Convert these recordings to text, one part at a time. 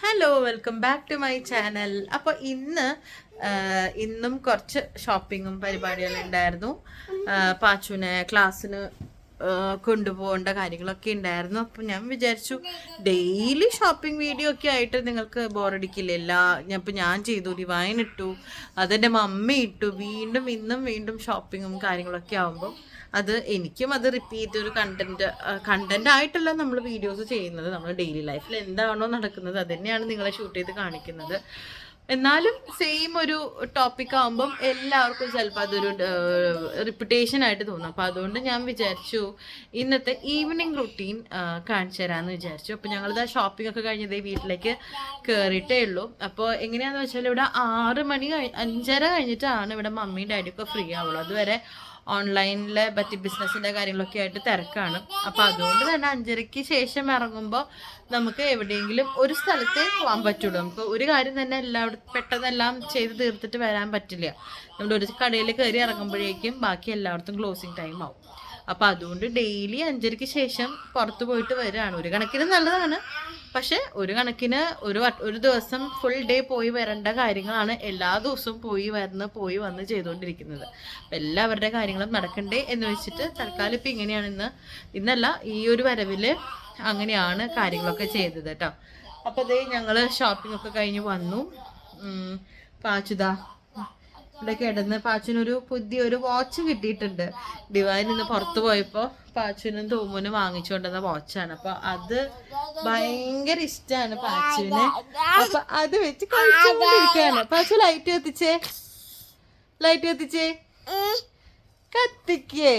Hello, welcome back to my channel. അപ്പോൾ ഇന്നും കുറച്ച് ഷോപ്പിങ്ങും പരിപാടികളും ഉണ്ടായിരുന്നു. പാച്ചുവിനെ ക്ലാസ്സിന് കൊണ്ടുപോകേണ്ട കാര്യങ്ങളൊക്കെ ഉണ്ടായിരുന്നു. അപ്പം ഞാൻ വിചാരിച്ചു ഡെയിലി ഷോപ്പിംഗ് വീഡിയോ ഒക്കെ ആയിട്ട് നിങ്ങൾക്ക് ബോറടിക്കില്ല. ഞാൻ ചെയ്തു, ഡിവൈൻ ഇട്ടു, അതെൻ്റെ മമ്മി ഇട്ടു, വീണ്ടും ഷോപ്പിങ്ങും കാര്യങ്ങളൊക്കെ ആകുമ്പോൾ എനിക്കും അത് റിപ്പീറ്റ് ഒരു കണ്ടന്റ് ആയിട്ടല്ല നമ്മൾ വീഡിയോസ് ചെയ്യുന്നത്. നമ്മൾ ഡെയിലി ലൈഫിൽ എന്താണോ നടക്കുന്നത് അത് തന്നെയാണ് നിങ്ങളെ ഷൂട്ട് ചെയ്ത് കാണിക്കുന്നത്. എന്നാലും സെയിം ഒരു ടോപ്പിക് ആകുമ്പം എല്ലാവർക്കും ചിലപ്പോൾ അതൊരു റിപ്പിറ്റേഷൻ ആയിട്ട് തോന്നും. അപ്പോൾ അതുകൊണ്ട് ഞാൻ വിചാരിച്ചു ഇന്നത്തെ ഈവനിങ് റുട്ടീൻ കാണിച്ചു തരാമെന്ന് വിചാരിച്ചു. അപ്പോൾ ഞങ്ങളിത് ഷോപ്പിംഗ് ഒക്കെ കഴിഞ്ഞതേ വീട്ടിലേക്ക് കയറിയിട്ടേ ഉള്ളൂ. അപ്പോൾ എങ്ങനെയാണെന്ന് വെച്ചാൽ ഇവിടെ 6 മണി 5:30 കഴിഞ്ഞിട്ടാണ് ഇവിടെ മമ്മിയും ഡാഡിയൊക്കെ ഫ്രീ ആവുള്ളൂ. അതുവരെ ഓൺലൈനിലെ ബറ്റി ബിസിനസ്സിൻ്റെ കാര്യങ്ങളൊക്കെ ആയിട്ട് തിരക്കാണ്. അപ്പോൾ അതുകൊണ്ട് തന്നെ 5:30 ശേഷം ഇറങ്ങുമ്പോൾ നമുക്ക് എവിടെയെങ്കിലും ഒരു സ്ഥലത്തേ പോകാൻ പറ്റുള്ളൂ. നമുക്ക് ഒരു കാര്യം തന്നെ പെട്ടെന്നെല്ലാം ചെയ്ത് തീർത്തിട്ട് വരാൻ പറ്റില്ല. നമ്മൾ ഒരു കടയിൽ കയറി ഇറങ്ങുമ്പോഴേക്കും ബാക്കി എല്ലായിടത്തും ക്ലോസിങ് ടൈം ആവും. അപ്പോൾ അതുകൊണ്ട് ഡെയിലി 5:30 ശേഷം പുറത്ത് പോയിട്ട് വരികയാണ്. ഒരു കണക്കിന് നല്ലതാണ്, പക്ഷെ ഒരു കണക്കിന് ഒരു ദിവസം ഫുൾ ഡേ പോയി വരേണ്ട കാര്യങ്ങളാണ് എല്ലാ ദിവസവും പോയി വന്ന് ചെയ്തുകൊണ്ടിരിക്കുന്നത്. എല്ലാവരുടെ കാര്യങ്ങളും നടക്കണ്ടേ എന്ന് വെച്ചിട്ട് തൽക്കാലം ഇപ്പം ഇങ്ങനെയാണ്. ഇന്നല്ല, ഈ ഒരു വരവിൽ അങ്ങനെയാണ് കാര്യങ്ങളൊക്കെ ചെയ്തത് കേട്ടോ. അപ്പോൾ അതേ ഞങ്ങൾ ഷോപ്പിംഗ് ഒക്കെ കഴിഞ്ഞ് വന്നു. പാച്ചുതാ ഇവിടെ കിടന്ന് പാച്ചുവിനൊരു പുതിയൊരു വാച്ച് കിട്ടിയിട്ടുണ്ട്. ഡിവൈൻ ഇന്ന് പുറത്ത് പോയപ്പോൾ പാച്ചുവിനും തൂമുനും വാങ്ങിച്ചുകൊണ്ടുവന്ന വാച്ചാണ്. അപ്പൊ അത് ഭയങ്കര ഇഷ്ടമാണ് പാച്ചുവിന്. അപ്പൊ അത് വെച്ച് കഴിച്ചുകൊണ്ടിരിക്കുകയാണ്. പാച്ചു ലൈറ്റ് കത്തിച്ചേ കത്തിക്കേ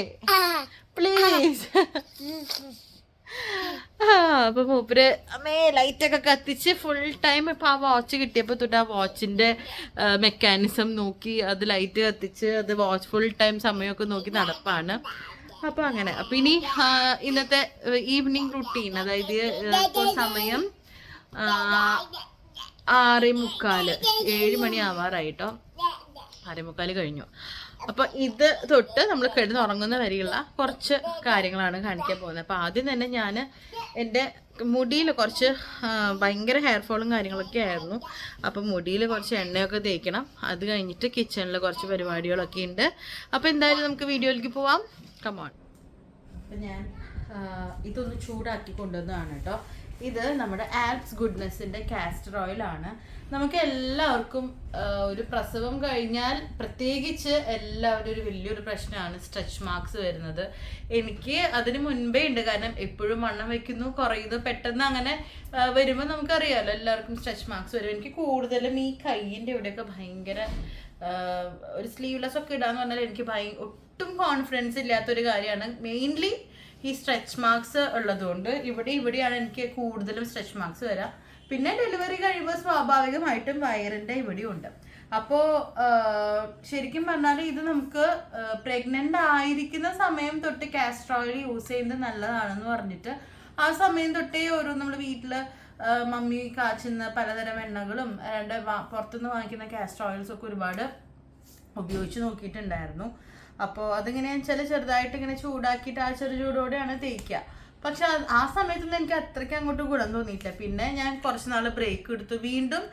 പ്ലീസ്. അപ്പൊ മൂപ്പര് ലൈറ്റൊക്കെ കത്തിച്ച് ഫുൾ ടൈം ഇപ്പൊ ആ വാച്ച് കിട്ടിയപ്പോ തൊട്ട് ആ വാച്ചിന്റെ മെക്കാനിസം നോക്കി അത് ലൈറ്റ് കത്തിച്ച് അത് വാച്ച് ഫുൾ ടൈം സമയമൊക്കെ നോക്കി നടപ്പാണ്. അപ്പൊ അങ്ങനെ. അപ്പൊ ഇനി ഇന്നത്തെ ഈവനിങ് റുട്ടീൻ, അതായത് ഇപ്പോൾ സമയം 6:45 7 മണി ആവാറായിട്ടോ. 6:45 കഴിഞ്ഞു. അപ്പൊ ഇത് തൊട്ട് നമ്മൾ കിടന്നുറങ്ങുന്ന വരെയുള്ള കുറച്ച് കാര്യങ്ങളാണ് കാണിക്കാൻ പോകുന്നത്. അപ്പൊ ആദ്യം തന്നെ ഞാൻ എൻ്റെ മുടിയിൽ കുറച്ച് ഭയങ്കര ഹെയർ ഫോളും കാര്യങ്ങളൊക്കെ ആയിരുന്നു. അപ്പം മുടിയിൽ കുറച്ച് എണ്ണയൊക്കെ തേക്കണം. അത് കഴിഞ്ഞിട്ട് കിച്ചണിൽ കുറച്ച് പരിപാടികളൊക്കെ ഉണ്ട്. അപ്പോൾ എന്തായാലും നമുക്ക് വീഡിയോയിലേക്ക് പോവാം. കമോൺ. അപ്പം ഞാൻ ഇതൊന്ന് ചൂടാക്കി കൊണ്ടുവന്നതാണ് കേട്ടോ. ഇത് നമ്മുടെ ആൽപ്സ് ഗുഡ്നെസ്സിൻ്റെ കാസ്റ്റർ ഓയിലാണ്. നമുക്ക് എല്ലാവർക്കും ഒരു പ്രസവം കഴിഞ്ഞാൽ പ്രത്യേകിച്ച് എല്ലാവരും ഒരു വലിയൊരു പ്രശ്നമാണ് സ്ട്രെച്ച് മാർക്സ് വരുന്നത്. എനിക്ക് അതിന് മുൻപേ ഉണ്ട്. കാരണം എപ്പോഴും വണ്ണം വെക്കുന്നു, കുറയുന്നു, പെട്ടെന്ന് അങ്ങനെ വരുമ്പോൾ നമുക്കറിയാമല്ലോ എല്ലാവർക്കും സ്ട്രെച്ച് മാർക്സ് വരും. എനിക്ക് കൂടുതലും ഈ കയ്യിൻ്റെ ഇവിടെയൊക്കെ ഭയങ്കര ഒരു സ്ലീവ്ലെസ് ഒക്കെ ഇടാന്ന് പറഞ്ഞാൽ എനിക്ക് ഒട്ടും കോൺഫിഡൻസ് ഇല്ലാത്തൊരു കാര്യമാണ്. മെയിൻലി ഈ സ്ട്രെച്ച് മാർക്സ് ഉള്ളതുകൊണ്ട് ഇവിടെയാണ് എനിക്ക് കൂടുതലും സ്ട്രെച്ച് മാർക്സ് വരാം. പിന്നെ ഡെലിവറി കഴിയുമ്പോൾ സ്വാഭാവികമായിട്ടും വയറിൻ്റെ ഇവിടെയും ഉണ്ട്. അപ്പോൾ ശരിക്കും പറഞ്ഞാൽ ഇത് നമുക്ക് പ്രഗ്നൻ്റ് ആയിരിക്കുന്ന സമയം തൊട്ട് കാസ്റ്റർ ഓയിൽ യൂസ് ചെയ്യുന്നത് നല്ലതാണെന്ന് പറഞ്ഞിട്ട് ആ സമയം തൊട്ടേ നമ്മൾ വീട്ടിൽ മമ്മി കാച്ചുന്ന പലതരം എണ്ണകളും പുറത്തുനിന്ന് വാങ്ങിക്കുന്ന കാസ്റ്റർ ഓയിൽസ് ഒക്കെ ഒരുപാട് ഉപയോഗിച്ച് നോക്കിയിട്ടുണ്ടായിരുന്നു. അപ്പോൾ അതിങ്ങനെയാണെന്ന് വെച്ചാൽ ചെറുതായിട്ട് ഇങ്ങനെ ചൂടാക്കിയിട്ട് ആ ചെറു ചൂടോടെയാണ് തേക്കുക. പക്ഷെ ആ സമയത്തൊന്നും എനിക്ക് അത്രയ്ക്ക് അങ്ങോട്ട് ഗുണം തോന്നിയിട്ടില്ല. പിന്നെ ഞാൻ കുറച്ച് നാൾ ബ്രേക്ക് എടുത്തു. വീണ്ടും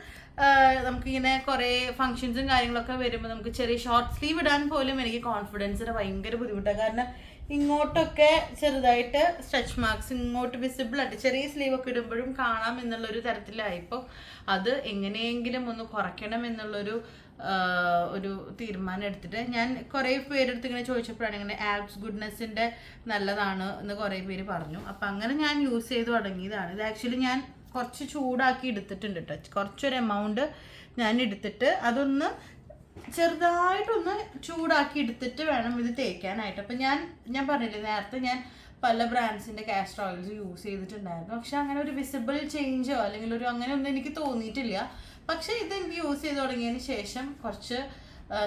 നമുക്കിങ്ങനെ കുറേ ഫങ്ഷൻസും കാര്യങ്ങളൊക്കെ വരുമ്പോൾ നമുക്ക് ചെറിയ ഷോർട്ട് സ്ലീവ് ഇടാൻ പോലും എനിക്ക് കോൺഫിഡൻസിന് ഭയങ്കര ബുദ്ധിമുട്ടാണ്. കാരണം ഇങ്ങോട്ടൊക്കെ ചെറുതായിട്ട് സ്ട്രെച്ച് മാർക്സ് ഇങ്ങോട്ട് വിസിബിൾ ആയിട്ട് ചെറിയ സ്ലീവൊക്കെ ഇടുമ്പോഴും കാണാം എന്നുള്ളൊരു തരത്തിലായിപ്പോൾ അത് എങ്ങനെയെങ്കിലും ഒന്ന് കുറയ്ക്കണം എന്നുള്ളൊരു തീരുമാനം എടുത്തിട്ട് ഞാൻ കുറേ പേരെടുത്ത് ഇങ്ങനെ ചോദിച്ചപ്പോഴാണ് ഇങ്ങനെ ആൽപ്സ് ഗുഡ്നെസ്സിൻ്റെ നല്ലതാണ് എന്ന് കുറേ പേര് പറഞ്ഞു. അപ്പം അങ്ങനെ ഞാൻ യൂസ് ചെയ്ത് തുടങ്ങിയതാണ്. ഇത് ആക്ച്വലി ഞാൻ കുറച്ച് ചൂടാക്കി എടുത്തിട്ടുണ്ട് കേട്ടോ. കുറച്ചൊരു എമൗണ്ട് ഞാൻ എടുത്തിട്ട് അതൊന്ന് ചെറുതായിട്ടൊന്ന് ചൂടാക്കി എടുത്തിട്ട് വേണം ഇത് തേക്കാനായിട്ട്. അപ്പം ഞാൻ പറഞ്ഞില്ലേ നേരത്തെ ഞാൻ പല ബ്രാൻഡ്സിൻ്റെ കാസ്റ്റർ ഓയിൽസ് യൂസ് ചെയ്തിട്ടുണ്ടായിരുന്നു. പക്ഷെ അങ്ങനെ ഒരു വിസിബിൾ ചേഞ്ചോ അല്ലെങ്കിൽ അങ്ങനെ ഒന്നും എനിക്ക് തോന്നിയിട്ടില്ല. പക്ഷേ ഇത് എനിക്ക് യൂസ് ചെയ്ത് തുടങ്ങിയതിന് ശേഷം കുറച്ച്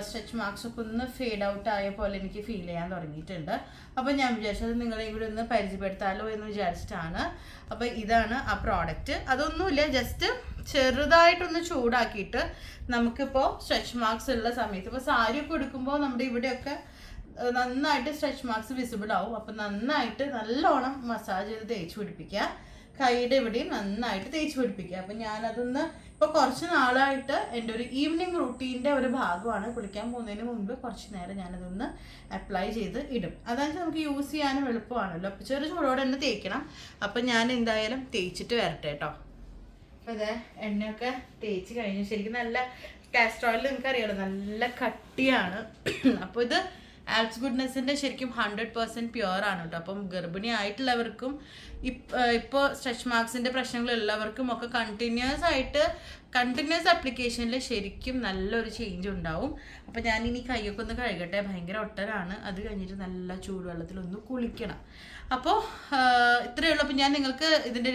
സ്ട്രെച്ച് മാർക്സ് ഒക്കെ ഒന്ന് ഫേഡ് ഔട്ട് ആയ പോലെ എനിക്ക് ഫീൽ ചെയ്യാൻ തുടങ്ങിയിട്ടുണ്ട്. അപ്പോൾ ഞാൻ വിചാരിച്ചത് നിങ്ങളെയും കൂടി ഒന്ന് പരിചയപ്പെടുത്താമല്ലോ എന്ന് വിചാരിച്ചിട്ടാണ്. അപ്പോൾ ഇതാണ് ആ പ്രോഡക്റ്റ്. അതൊന്നുമില്ല, ജസ്റ്റ് ചെറുതായിട്ടൊന്ന് ചൂടാക്കിയിട്ട് നമുക്കിപ്പോൾ സ്ട്രെച്ച് മാർക്സ് ഉള്ള സമയത്ത് ഇപ്പോൾ സാരിയൊക്കെ എടുക്കുമ്പോൾ നമ്മുടെ ഇവിടെയൊക്കെ നന്നായിട്ട് സ്ട്രെച്ച് മാർക്സ് വിസിബിൾ ആവും. അപ്പം നന്നായിട്ട് നല്ലോണം മസാജ് ചെയ്ത് തേച്ച് പിടിപ്പിക്കുക. കൈയുടെ ഇവിടെയും നന്നായിട്ട് തേച്ച് പിടിപ്പിക്കുക. അപ്പം ഞാനതൊന്ന് ഇപ്പോൾ കുറച്ച് നാളായിട്ട് എൻ്റെ ഒരു ഈവനിങ് റൂട്ടീൻ്റെ ഒരു ഭാഗമാണ്. കുളിക്കാൻ പോകുന്നതിന് മുമ്പ് കുറച്ച് നേരം ഞാനതൊന്ന് അപ്ലൈ ചെയ്ത് ഇടും. അതായത് നമുക്ക് യൂസ് ചെയ്യാനും എളുപ്പമാണല്ലോ. അപ്പോൾ ചെറു ചൂടോടെ തന്നെ തേക്കണം. അപ്പം ഞാൻ എന്തായാലും തേച്ചിട്ട് വരട്ടെ കേട്ടോ. അപ്പോൾ ഇതേ എണ്ണയൊക്കെ തേച്ച് കഴിഞ്ഞു. ശരിക്കും നല്ല കാസ്റ്റർ ഓയിൽ നിങ്ങൾക്ക് അറിയാമല്ലോ, നല്ല കട്ടിയാണ്. അപ്പോൾ ഇത് ആൽപ്സ് ഗുഡ്നെസ്സിൻ്റെ ശരിക്കും 100% പ്യുവർ ആണ് കേട്ടോ. അപ്പം ഗർഭിണി ആയിട്ടുള്ളവർക്കും ഇപ്പോൾ സ്ട്രെച്ച് മാർക്സിൻ്റെ പ്രശ്നങ്ങളുള്ളവർക്കും ഒക്കെ കണ്ടിന്യൂസ് ആപ്ലിക്കേഷനിൽ ശരിക്കും നല്ലൊരു ചേഞ്ച് ഉണ്ടാവും. അപ്പോൾ ഞാനിനി കൈയൊക്കെ ഒന്ന് കഴുകട്ടെ, ഭയങ്കര ഒട്ടനാണ്. അത് കഴിഞ്ഞിട്ട് നല്ല ചൂടുവെള്ളത്തിലൊന്ന് കുളിക്കണം. അപ്പോൾ ഇത്രയേ ഉള്ളൂ. അപ്പോൾ ഞാൻ നിങ്ങൾക്ക് ഇതിൻ്റെ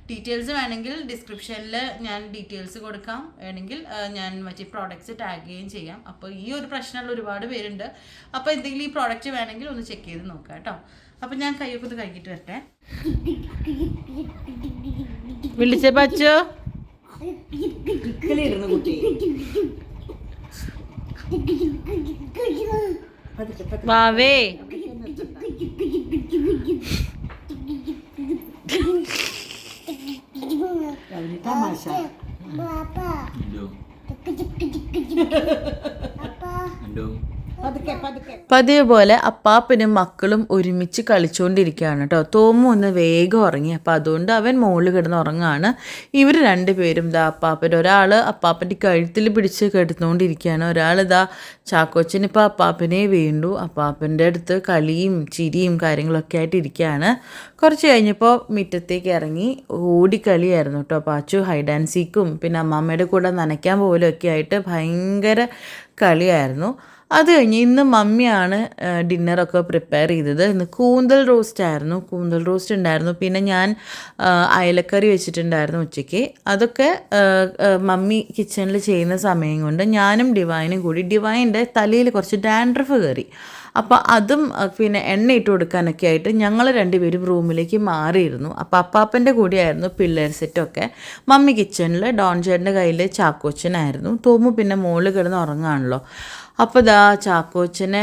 ഡീറ്റെയിൽസ് വേണമെങ്കിൽ ഡിസ്ക്രിപ്ഷനിൽ ഞാൻ ഡീറ്റെയിൽസ് കൊടുക്കാം. വേണമെങ്കിൽ ഞാൻ മറ്റേ പ്രോഡക്റ്റ്സ് ടാഗ് ചെയ്യുകയും ചെയ്യാം. അപ്പോൾ ഈ ഒരു പ്രശ്നമുള്ള ഒരുപാട് പേരുണ്ട്. അപ്പോൾ എന്തെങ്കിലും ഈ പ്രോഡക്റ്റ് വേണമെങ്കിൽ ഒന്ന് ചെക്ക് ചെയ്ത് നോക്കാം കേട്ടോ. അപ്പം ഞാൻ കൈയൊക്കെ ഒന്ന് കഴുകിയിട്ട് വരട്ടെ. വിളിച്ച പച്ചോ വാവേ തമാശ പതിവ് പോലെ അപ്പാപ്പനും മക്കളും ഒരുമിച്ച് കളിച്ചുകൊണ്ടിരിക്കുകയാണ് കേട്ടോ. തോമു ഒന്ന് വേഗം ഉറങ്ങി. അപ്പം അതുകൊണ്ട് അവൻ മുകളിൽ കിടന്ന് ഉറങ്ങുകയാണ്. ഇവർ രണ്ടുപേരും ഇതാ ഒരാൾ അപ്പാപ്പൻ്റെ കഴുത്തിൽ പിടിച്ച് കിടന്നുകൊണ്ടിരിക്കുകയാണ്. ഒരാൾ ഇതാ ചാക്കോച്ചനിപ്പോൾ അപ്പാപ്പനെ വീണ്ടു. അപ്പാപ്പൻ്റെ അടുത്ത് കളിയും ചിരിയും കാര്യങ്ങളൊക്കെ ആയിട്ട് ഇരിക്കുകയാണ്. കുറച്ച് കഴിഞ്ഞപ്പോൾ മുറ്റത്തേക്ക് ഇറങ്ങി ഓടിക്കളിയായിരുന്നു കേട്ടോ. പാച്ചു ഹൈഡ് ആൻഡ് സീക്കും പിന്നെ അമ്മാമ്മയുടെ കൂടെ നനയ്ക്കാൻ പോലൊക്കെ ആയിട്ട് ഭയങ്കര കളിയായിരുന്നു. അത് കഴിഞ്ഞ് ഇന്ന് മമ്മിയാണ് ഡിന്നറൊക്കെ പ്രിപ്പയർ ചെയ്തത്. ഇന്ന് കൂന്തൽ റോസ്റ്റ് ഉണ്ടായിരുന്നു. പിന്നെ ഞാൻ അയലക്കറി വെച്ചിട്ടുണ്ടായിരുന്നു ഉച്ചയ്ക്ക്. അതൊക്കെ മമ്മി കിച്ചണിൽ ചെയ്യുന്ന സമയം കൊണ്ട് ഞാനും ഡിവൈനും കൂടി, ഡിവൈൻ്റെ തലയിൽ കുറച്ച് ഡാൻഡ്രഫ് കയറി. അപ്പോൾ അതും പിന്നെ എണ്ണ ഇട്ട് കൊടുക്കാനൊക്കെ ആയിട്ട് ഞങ്ങൾ രണ്ടുപേരും റൂമിലേക്ക് മാറിയിരുന്നു. അപ്പോൾ അപ്പാപ്പൻ്റെ കൂടെയായിരുന്നു പിള്ളേർ സെറ്റൊക്കെ. മമ്മി കിച്ചണിൽ, ഡോൺ ചേട്ടൻ്റെ കയ്യിൽ ചാക്കോച്ചനായിരുന്നു. തോമു പിന്നെ മുകളിൽ കിടന്ന് ഉറങ്ങാണല്ലോ. അപ്പോൾ ദാ ചാക്കോച്ചനെ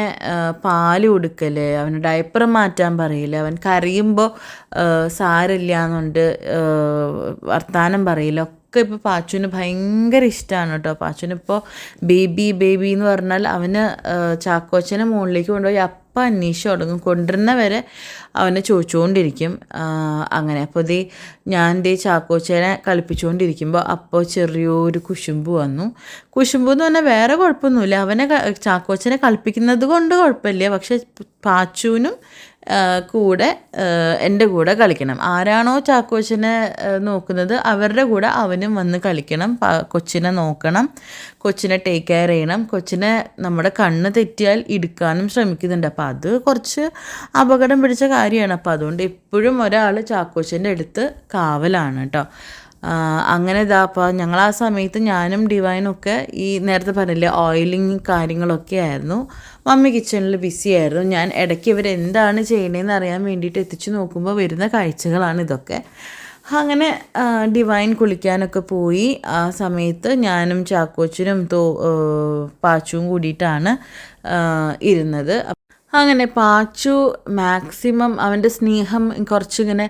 പാല് കൊടുക്കൽ, അവന് ഡയപ്പർ മാറ്റാൻ പറയില്ല, അവൻ കരയുമ്പോൾ സാരമില്ല എന്നുണ്ട് വർത്താനം പറയില്ല ഒക്കെ ഇപ്പോൾ പാച്ചുവിന് ഭയങ്കര ഇഷ്ടമാണ് കേട്ടോ. പാച്ചുവിനിപ്പോൾ ബേബി എന്ന് പറഞ്ഞാൽ അവന് ചാക്കോച്ചനെ മുകളിലേക്ക് കൊണ്ടുപോയി അപ്പം അന്വേഷിച്ച് തുടങ്ങും. കൊണ്ടുവരുന്നവരെ അവനെ ചോദിച്ചുകൊണ്ടിരിക്കും. അങ്ങനെ അപ്പോൾ ഞാൻ ചാക്കോച്ചനെ കളിപ്പിച്ചുകൊണ്ടിരിക്കുമ്പോൾ അപ്പോൾ ചെറിയൊരു കുശുമ്പ് വന്നു. കുശുമ്പ് എന്ന് പറഞ്ഞാൽ വേറെ കുഴപ്പമൊന്നുമില്ല, അവനെ ചാക്കോച്ചനെ കളിപ്പിക്കുന്നത് കൊണ്ട് കുഴപ്പമില്ല. പക്ഷെ പാച്ചുവിനും കൂടെ എൻ്റെ കൂടെ കളിക്കണം. ആരാണോ ചാക്കോച്ചനെ നോക്കുന്നത് അവരുടെ കൂടെ അവനും വന്ന് കളിക്കണം. കൊച്ചിനെ നോക്കണം, കൊച്ചിനെ ടേക്ക് കെയർ ചെയ്യണം. കൊച്ചിനെ നമ്മുടെ കണ്ണ് തെറ്റിയാൽ ഇടുക്കാനും ശ്രമിക്കുന്നുണ്ട്. അപ്പോൾ അത് കുറച്ച് അപകടം പിടിച്ച കാര്യമാണ്. അപ്പോൾ അതുകൊണ്ട് എപ്പോഴും ഒരാൾ ചാക്കോച്ചൻ്റെ അടുത്ത് കാവലാണ് കേട്ടോ. അങ്ങനെ അപ്പോൾ ഞങ്ങൾ ആ സമയത്ത് ഞാനും ഡിവൈനൊക്കെ ഈ നേരത്തെ പറഞ്ഞില്ലേ ഓയിലിങ് കാര്യങ്ങളൊക്കെ ആയിരുന്നു. മമ്മി കിച്ചണിൽ ബിസി ആയിരുന്നു. ഞാൻ ഇടയ്ക്ക് ഇവരെന്താണ് ചെയ്യണതെന്ന് അറിയാൻ വേണ്ടിയിട്ട് എത്തിച്ചു നോക്കുമ്പോൾ വരുന്ന കാഴ്ചകളാണ് ഇതൊക്കെ. അങ്ങനെ ഡിവൈൻ കുളിക്കാനൊക്കെ പോയി. ആ സമയത്ത് ഞാനും ചാക്കോച്ചനും പാച്ചുവും കൂടിയിട്ടാണ് ഇരുന്നത്. അങ്ങനെ പാച്ചു മാക്സിമം അവൻ്റെ സ്നേഹം കുറച്ചിങ്ങനെ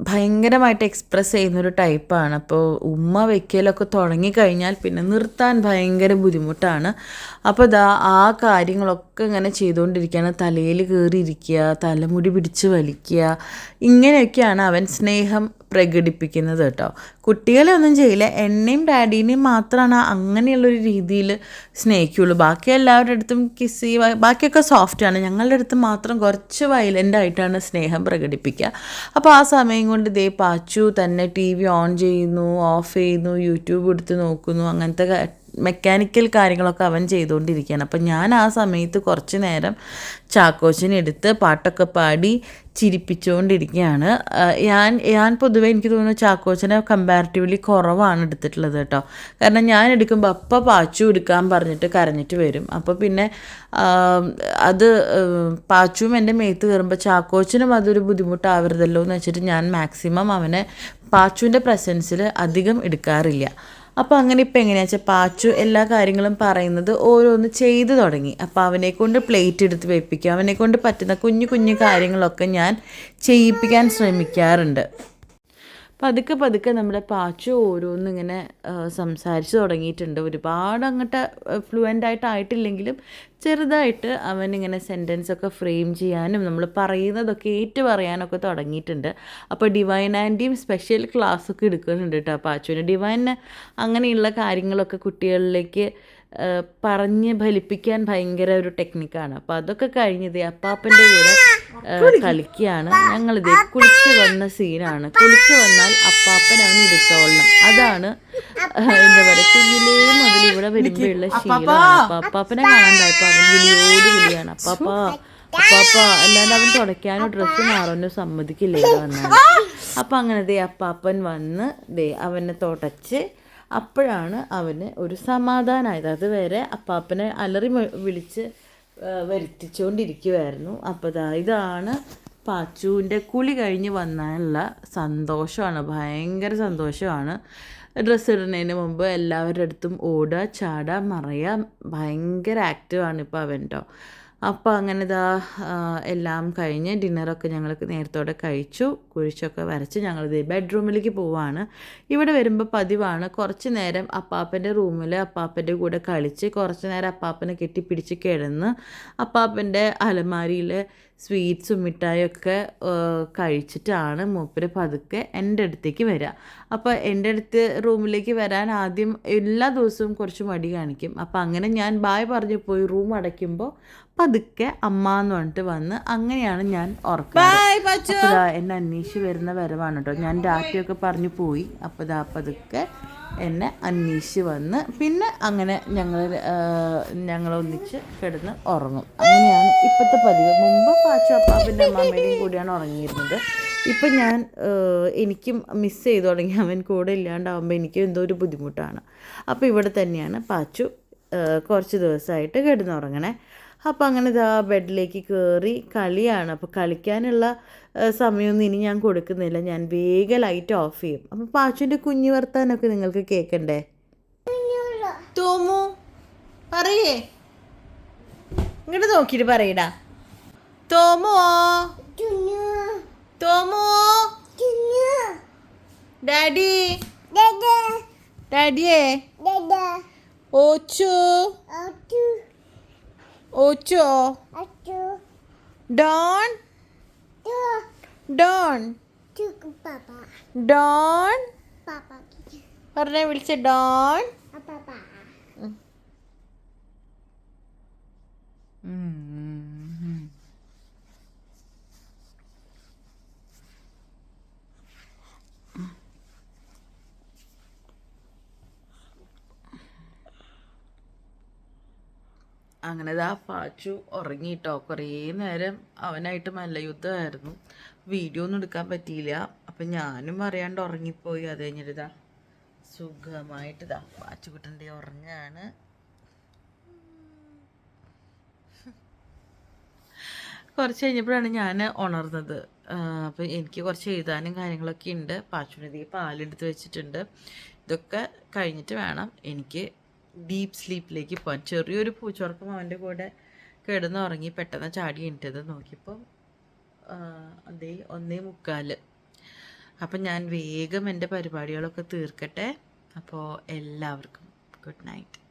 ഭയങ്കരമായിട്ട് എക്സ്പ്രസ് ചെയ്യുന്നൊരു ടൈപ്പാണ്. അപ്പോൾ ഉമ്മ വയ്ക്കലൊക്കെ തുടങ്ങിക്കഴിഞ്ഞാൽ പിന്നെ നിർത്താൻ ഭയങ്കര ബുദ്ധിമുട്ടാണ്. അപ്പോൾ ആ കാര്യങ്ങളൊക്കെ ഇങ്ങനെ ചെയ്തുകൊണ്ടിരിക്കുകയാണ്. തലയിൽ കയറിയിരിക്കുക, തലമുടി പിടിച്ച് വലിക്കുക, ഇങ്ങനെയൊക്കെയാണ് അവൻ സ്നേഹം പ്രകടിപ്പിക്കുന്നത് കേട്ടോ. കുട്ടികളെ ഒന്നും ചെയ്യില്ല, എന്നെയും ഡാഡീനെയും മാത്രമാണ് അങ്ങനെയുള്ളൊരു രീതിയിൽ സ്നേഹിക്കുള്ളൂ. ബാക്കി എല്ലാവരുടെ അടുത്തും കിസ് ചെയ്യുക, ബാക്കിയൊക്കെ സോഫ്റ്റാണ്. ഞങ്ങളുടെ അടുത്ത് മാത്രം കുറച്ച് വയലൻ്റ് ആയിട്ടാണ് സ്നേഹം പ്രകടിപ്പിക്കുക. അപ്പോൾ ആ സമയം കൊണ്ട് പാച്ചു തന്നെ TV ഓൺ ചെയ്യുന്നു, ഓഫ് ചെയ്യുന്നു, യൂട്യൂബ് എടുത്ത് നോക്കുന്നു, അങ്ങനത്തെ മെക്കാനിക്കൽ കാര്യങ്ങളൊക്കെ അവൻ ചെയ്തുകൊണ്ടിരിക്കുകയാണ്. അപ്പം ഞാൻ ആ സമയത്ത് കുറച്ച് നേരം ചാക്കോച്ചനെ എടുത്ത് പാട്ടൊക്കെ പാടി ചിരിപ്പിച്ചുകൊണ്ടിരിക്കുകയാണ്. ഞാൻ പൊതുവേ എനിക്ക് തോന്നുന്നു ചാക്കോച്ചനെ കമ്പാരിറ്റീവ്ലി കുറവാണ് എടുത്തിട്ടുള്ളത് കേട്ടോ. കാരണം ഞാൻ എടുക്കുമ്പോൾ അപ്പം പാച്ചു എടുക്കാൻ പറഞ്ഞിട്ട് കരഞ്ഞിട്ട് വരും. അപ്പോൾ പിന്നെ അത് പാച്ചുവും എൻ്റെ മേത്ത് കയറുമ്പോൾ ചാക്കോച്ചനും അതൊരു ബുദ്ധിമുട്ടാവരുതല്ലോ എന്ന് വെച്ചിട്ട് ഞാൻ മാക്സിമം അവനെ പാച്ചുവിൻ്റെ പ്രസൻസിൽ അധികം എടുക്കാറില്ല. അപ്പോൾ അങ്ങനെ ഇപ്പോൾ എങ്ങനെയാണെന്ന് വെച്ചാൽ പാച്ചു എല്ലാ കാര്യങ്ങളും പറയുന്നത് ഓരോന്ന് ചെയ്തു തുടങ്ങി. അപ്പോൾ അവനെക്കൊണ്ട് പ്ലേറ്റ് എടുത്ത് വെപ്പിക്കുക, അവനെക്കൊണ്ട് പറ്റുന്ന കുഞ്ഞു കുഞ്ഞു കാര്യങ്ങളൊക്കെ ഞാൻ ചെയ്യിപ്പിക്കാൻ ശ്രമിക്കാറുണ്ട്. പതുക്കെ പതുക്കെ നമ്മുടെ പാച്ചു ഓരോന്നും ഇങ്ങനെ സംസാരിച്ച് തുടങ്ങിയിട്ടുണ്ട്. ഒരുപാട് അങ്ങോട്ട് ഫ്ലുവൻ്റ് ആയിട്ടില്ലെങ്കിലും ചെറുതായിട്ട് അവനിങ്ങനെ സെൻറ്റൻസൊക്കെ ഫ്രെയിം ചെയ്യാനും നമ്മൾ പറയുന്നതൊക്കെ ഏറ്റു പറയാനൊക്കെ തുടങ്ങിയിട്ടുണ്ട്. അപ്പോൾ ഡിവൈൻ ആൻറ്റിയും സ്പെഷ്യൽ ക്ലാസ്സൊക്കെ എടുക്കുന്നുണ്ട് കേട്ടോ പാച്ചുവിന്. ഡിവൈന് അങ്ങനെയുള്ള കാര്യങ്ങളൊക്കെ കുട്ടികളിലേക്ക് പറഞ്ഞ് ഫലിപ്പിക്കാൻ ഭയങ്കര ഒരു ടെക്നിക്കാണ്. അപ്പോൾ അതൊക്കെ കഴിഞ്ഞത് അപ്പാപ്പൻ്റെ കൂടെ കളിക്കുകയാണ്. ഞങ്ങളിത് കുളിച്ച് വന്ന സീനാണ്. കുളിച്ച് വന്നാൽ അപ്പാപ്പൻ അവന് ഇരുത്തോളണം. അതാണ് എന്താ പറയുക, കുഞ്ഞിലേ മുതൽ ഇവിടെ വരുമ്പോഴുള്ള ശീലമാണ്. അപ്പോൾ അപ്പാപ്പനെ കാണാണ്ടായപ്പോൾ അവൻ വിളിയോട് വിളിയാണ്, അപ്പാപ്പ അപ്പാപ്പ. അല്ലാണ്ട് അവൻ തുടയ്ക്കാനോ ഡ്രസ്സ് മാറാനോ സമ്മതിക്കില്ല ഇവിടെ വന്നാൽ. അപ്പം അങ്ങനെ ദേ അപ്പാപ്പൻ വന്ന് ദേ അവനെ തുടച്ച് അപ്പോഴാണ് അവന് ഒരു സമാധാനമായത്. അതുവരെ അപ്പാപ്പനെ അലറി വിളിച്ച് വരുത്തിച്ചുകൊണ്ടിരിക്കുമായിരുന്നു. അപ്പോൾ ഇതാണ് പാച്ചുവിൻ്റെ കുളി കഴിഞ്ഞ് വന്നാലുള്ള സന്തോഷമാണ്, ഭയങ്കര സന്തോഷമാണ്. ഡ്രസ്സ് ഇടുന്നതിന് മുമ്പ് എല്ലാവരുടെ അടുത്തും ഓടുക, ചാടുക, മറയുക, ഭയങ്കര ആക്റ്റീവാണ് ഇപ്പോൾ അവൻ കേട്ടോ. അപ്പോൾ അങ്ങനെ എല്ലാം കഴിഞ്ഞ് ഡിന്നറൊക്കെ ഞങ്ങൾ നേരത്തോടെ കഴിച്ചു. കുഴിച്ചൊക്കെ വരച്ച് ഞങ്ങളിത് ബെഡ്റൂമിലേക്ക് പോവാണ്. ഇവിടെ വരുമ്പോൾ പതിവാണ് കുറച്ച് നേരം അപ്പാപ്പൻ്റെ റൂമിൽ അപ്പാപ്പൻ്റെ കൂടെ കളിച്ച് കുറച്ച് നേരം അപ്പാപ്പനെ കെട്ടിപ്പിടിച്ച് കിടന്ന് അപ്പാപ്പൻ്റെ അലമാരിയിൽ സ്വീറ്റ്സും മിഠായിയൊക്കെ കഴിച്ചിട്ടാണ് മൂപ്പര് പതുക്കെ എൻ്റെ അടുത്തേക്ക് വരിക. അപ്പോൾ എൻ്റെ അടുത്ത് റൂമിലേക്ക് വരാൻ ആദ്യം എല്ലാ ദിവസവും കുറച്ച് മടി കാണിക്കും. അപ്പോൾ അങ്ങനെ ഞാൻ ബായ് പറഞ്ഞു പോയി റൂം അടയ്ക്കുമ്പോൾ പതുക്കെ അമ്മ എന്ന് പറഞ്ഞിട്ട് വന്ന് അങ്ങനെയാണ് ഞാൻ ഓർക്കുന്നത്. അപ്പോൾ എന്നെ അന്വേഷിച്ച് വരുന്ന വരവാണ് കേട്ടോ. ഞാൻ ഡാറ്റയൊക്കെ പറഞ്ഞു പോയി. അപ്പോൾ പതുക്കെ എന്നെ അന്വേഷിച്ച് വന്ന് പിന്നെ അങ്ങനെ ഞങ്ങളൊന്നിച്ച് കിടന്ന് ഉറങ്ങും. അങ്ങനെയാണ് ഇപ്പോഴത്തെ പതിവ്. മുമ്പ് പാച്ചു അപ്പാപ്പൻ്റെ അമ്മാമ്മയുടെയും കൂടിയാണ് ഉറങ്ങിയിരുന്നത്. ഇപ്പം ഞാൻ എനിക്കും മിസ് ചെയ്ത് തുടങ്ങി. അവൻ കൂടെ ഇല്ലാണ്ടാവുമ്പോൾ എനിക്ക് എന്തോ ഒരു ബുദ്ധിമുട്ടാണ്. അപ്പോൾ ഇവിടെ തന്നെയാണ് പാച്ചു കുറച്ച് ദിവസമായിട്ട് കിടന്നുറങ്ങണേ. അപ്പോൾ അങ്ങനെ ബെഡിലേക്ക് കയറി കളിയാണ്. അപ്പോൾ കളിക്കാനുള്ള സമയമൊന്നും ഇനി ഞാൻ കൊടുക്കുന്നില്ല. ഞാൻ വേഗം ലൈറ്റ് ഓഫ് ചെയ്യും. അപ്പോൾ പാച്ചുവിൻ്റെ കുഞ്ഞു വർത്താനൊക്കെ നിങ്ങൾക്ക് കേൾക്കണ്ടേ? തോമു പറയേ, ഇങ്ങോട്ട് നോക്കിയിട്ട് പറയടാ. തോമോ തോമോ ഡാഡി ഡാഡിയേ ഓച്ചു ഓച്ചോ ഡോൺ ഡോൺ ഡോൺ പറഞ്ഞേ വിളിച്ച ഡോൺ. അങ്ങനെ പാച്ചു ഉറങ്ങിയിട്ടോ. കുറേ നേരം അവനായിട്ട് മല്ലയുദ്ധമായിരുന്നു. വീഡിയോ ഒന്നും എടുക്കാൻ പറ്റിയില്ല. അപ്പം ഞാനും അറിയാണ്ട് ഉറങ്ങിപ്പോയി. അത് കഴിഞ്ഞിട്ട് സുഖമായിട്ട് പാച്ചുകുട്ടൻ്റെ ഉറങ്ങാണ്. കുറച്ച് കഴിഞ്ഞപ്പോഴാണ് ഞാൻ ഉണർന്നത്. അപ്പം എനിക്ക് കുറച്ച് എഴുതാനും കാര്യങ്ങളൊക്കെ ഉണ്ട്. പാച്ചുവിനധികം പാലെടുത്ത് വെച്ചിട്ടുണ്ട്. ഇതൊക്കെ കഴിഞ്ഞിട്ട് വേണം എനിക്ക് ഡീപ്പ് സ്ലീപ്പിലേക്ക് പോകാൻ. ചെറിയൊരു പൂച്ചുറക്കം അവൻ്റെ കൂടെ കിടന്നുറങ്ങി പെട്ടെന്ന് ചാടി എണീറ്റത് നോക്കിയപ്പോൾ അതേ 1:45. അപ്പം ഞാൻ വേഗം എൻ്റെ പരിപാടികളൊക്കെ തീർക്കട്ടെ. അപ്പോൾ എല്ലാവർക്കും ഗുഡ് നൈറ്റ്.